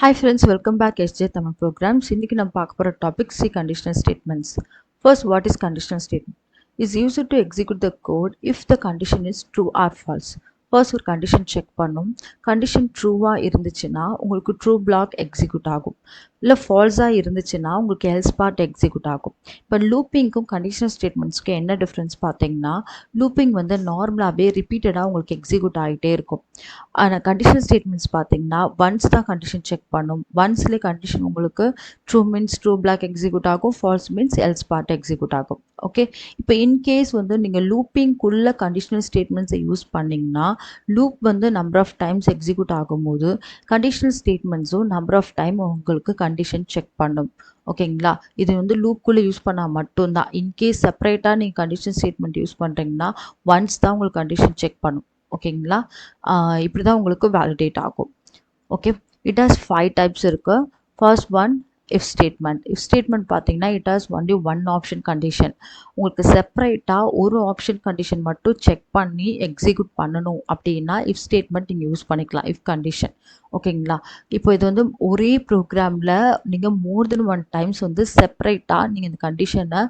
Hi friends, welcome back SJ Thamizh Programs. இன்னைக்கு நம்ம பார்க்க போற topic C conditional statements. First, what is conditional statement? Is used to execute the code if the condition is true or false. First ஒரு condition check பண்ணும். condition true-ஆ இருந்துச்சுன்னா உங்களுக்கு true block execute ஆகும். இல்லை ஃபால்ஸாக இருந்துச்சுன்னா உங்களுக்கு else part execute ஆகும். இப்போ லூப்பிங்க்கும் conditional statementsக்கு என்ன டிஃப்ரென்ஸ் பார்த்தீங்கன்னா லூப்பிங் வந்து நார்மலாகவே ரிப்பீட்டடாக உங்களுக்கு எக்ஸிக்யூட் ஆகிட்டே இருக்கும். ஆனால் கண்டிஷனல் ஸ்டேட்மெண்ட்ஸ் பார்த்தீங்கன்னா ஒன்ஸ் தான் கண்டிஷன் செக் பண்ணும். ஒன்ஸ்லேயே கண்டிஷன் உங்களுக்கு true means true block execute ஆகும், false means else part execute ஆகும். ஓகே, இப்போ இன்கேஸ் வந்து நீங்கள் லூப்பிங்குள்ள கண்டிஷனல் ஸ்டேட்மெண்ட்ஸை யூஸ் பண்ணிங்கன்னா லூப் வந்து நம்பர் ஆஃப் டைம்ஸ் எக்ஸிக்யூட் ஆகும்போது கண்டிஷனல் ஸ்டேட்மெண்ட்ஸும் நம்பர் ஆஃப் டைம் உங்களுக்கு கண்டிஷன் செக் பண்ணும். ஓகேங்களா, இது வந்து லூப்குள்ளே யூஸ் பண்ணால் மட்டும்தான். இன்கேஸ் செப்பரேட்டாக நீங்கள் கண்டிஷன் ஸ்டேட்மெண்ட் யூஸ் பண்ணுறீங்கன்னா ஒன்ஸ் தான் உங்களுக்கு கண்டிஷன் செக் பண்ணும். ஓகேங்களா, இப்படி தான் உங்களுக்கு வேலிடேட் ஆகும். ஓகே, இட் ஹாஸ் 5 டைப்ஸ் இருக்குது. First one if statement. If statement பார்த்தீங்கன்னா it has only one option condition. உங்களுக்கு செப்பரேட்டாக ஒரு ஆப்ஷன் கண்டிஷன் மட்டும் செக் பண்ணி எக்ஸிக்யூட் பண்ணணும் அப்படின்னா இஃப் ஸ்டேட்மெண்ட் நீங்கள் யூஸ் பண்ணிக்கலாம், இஃப் கண்டிஷன். ஓகேங்களா, இப்போ இது வந்து ஒரே ப்ரோக்ராமில் நீங்கள் மோர் தென் ஒன் டைம்ஸ் வந்து செப்பரேட்டாக நீங்கள் இந்த கண்டிஷனை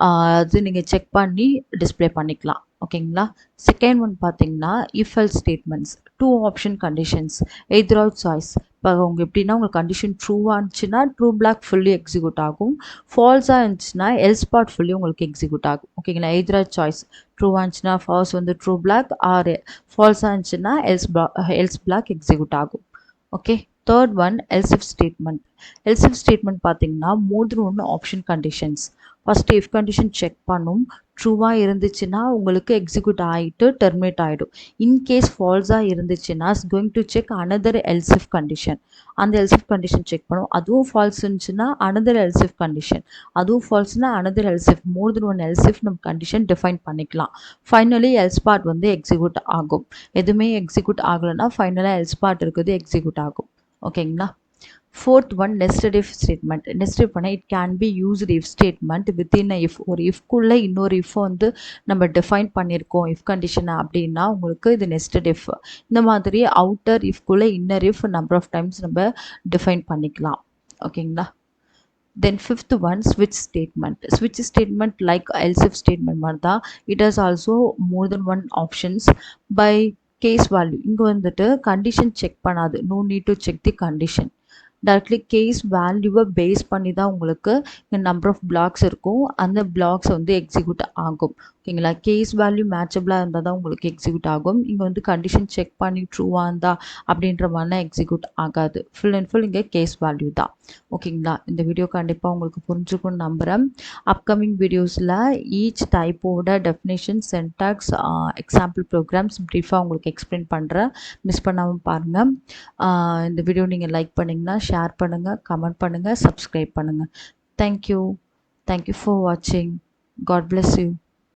அது நீங்கள் செக் பண்ணி டிஸ்பிளே பண்ணிக்கலாம். ஓகேங்களா, செகண்ட் ஒன் பார்த்தீங்கன்னா if else statements. 2 option conditions, either R choice. இப்போ அவங்க எப்படின்னா உங்களுக்கு கண்டிஷன் ட்ரூவாக இருந்துச்சுன்னா ட்ரூ பிளாக் ஃபுல்லி எக்ஸிக்யூட் ஆகும், ஃபால்ஸாக இருந்துச்சுன்னா எல்ஸ் பார்ட் ஃபுல்லி உங்களுக்கு எக்ஸிக்யூட் ஆகும். ஓகேங்களா, எய்தர் ஆர் சாய்ஸ். ட்ரூவாக இருந்துச்சுன்னா ஃபால்ஸ் வந்து ட்ரூ பிளாக், ஆர் ஃபால்ஸாக இருந்துச்சுன்னா எல்ஸ் பிளாக் எக்ஸிக்யூட் ஆகும். Okay, third one else if statement. Else if statement பார்த்தீங்கன்னா more than one option conditions. First if condition check பண்ணும், ட்ரூவாக இருந்துச்சுன்னா உங்களுக்கு எக்ஸிக்யூட் ஆகிட்டு டெர்மினேட் ஆகிடும். இன்கேஸ் ஃபால்ஸாக இருந்துச்சுன்னா going to check another else if condition. அந்த எல்ஸ் இஃப் கண்டிஷன் செக் பண்ணும், அதுவும் ஃபால்ஸ் இருந்துச்சுன்னா அனதர் எல்ஸ் இஃப் கண்டிஷன், அதுவும் ஃபால்ஸ்னா another else if. More than one else if நம்ம கண்டிஷன் டிஃபைன் பண்ணிக்கலாம். ஃபைனலி எல்ஸ் பார்ட் வந்து எக்ஸிக்யூட் ஆகும். எதுவுமே எக்ஸிக்யூட் ஆகலைன்னா ஃபைனலாக எல்ஸ் பார்ட் இருக்குது எக்ஸிக்யூட் ஆகும். ஓகேங்களா, fourth one nested if statement. Nested பண்ணால் it can be used if statement within a if. ஒரு இஃப்குள்ளே இன்னொரு இஃப் வந்து நம்ம டிஃபைன் பண்ணியிருக்கோம் இஃப் கண்டிஷனை அப்படின்னா உங்களுக்கு இது நெஸ்டட் இஃப். இந்த மாதிரி outer இஃப்குள்ளே inner if number of times நம்ம டிஃபைன் பண்ணிக்கலாம். ஓகேங்களா, தென் ஃபிஃப்த் ஒன் ஸ்விட்ச் ஸ்டேட்மெண்ட். ஸ்விட்ச் statement like else if statement மாதிரி தான். It has also more than one options. By case value, இங்கே வந்துட்டு கண்டிஷன் செக் பண்ணாது, no need to check the condition. Directly case வேல்யூவை பேஸ் பண்ணி தான் உங்களுக்கு இங்கே நம்பர் ஆஃப் பிளாக்ஸ் இருக்கும், அந்த பிளாக்ஸ் வந்து எக்ஸிக்யூட் ஆகும். ஓகேங்களா, கேஸ் வேல்யூ மேட்சபிளாக இருந்தால் தான் உங்களுக்கு எக்ஸிக்யூட் ஆகும். இங்கே வந்து கண்டிஷன் செக் பண்ணி ட்ரூவாக இருந்தால் அப்படின்ற மாதிரிலாம் எக்ஸிக்யூட் ஆகாது. ஃபுல் அண்ட் ஃபுல் இங்கே கேஸ் வேல்யூ தான். ஓகேங்களா, இந்த வீடியோ கண்டிப்பாக உங்களுக்கு புரிஞ்சுக்கும்னு நம்புகிறேன். அப்கமிங் வீடியோஸில் ஈச் டைப்போட டெஃபினேஷன், சென்டாக்ஸ், எக்ஸாம்பிள் ப்ரோக்ராம்ஸ் ப்ரீஃபாக உங்களுக்கு எக்ஸ்பிளைன் பண்ணுறேன். மிஸ் பண்ணாமல் பாருங்கள். இந்த வீடியோ நீங்கள் லைக் பண்ணிங்கன்னா ஷேர் பண்ணுங்கள், கமெண்ட் பண்ணுங்கள், சப்ஸ்கிரைப் பண்ணுங்கள். தேங்க்யூ ஃபார் வாட்சிங். God bless you.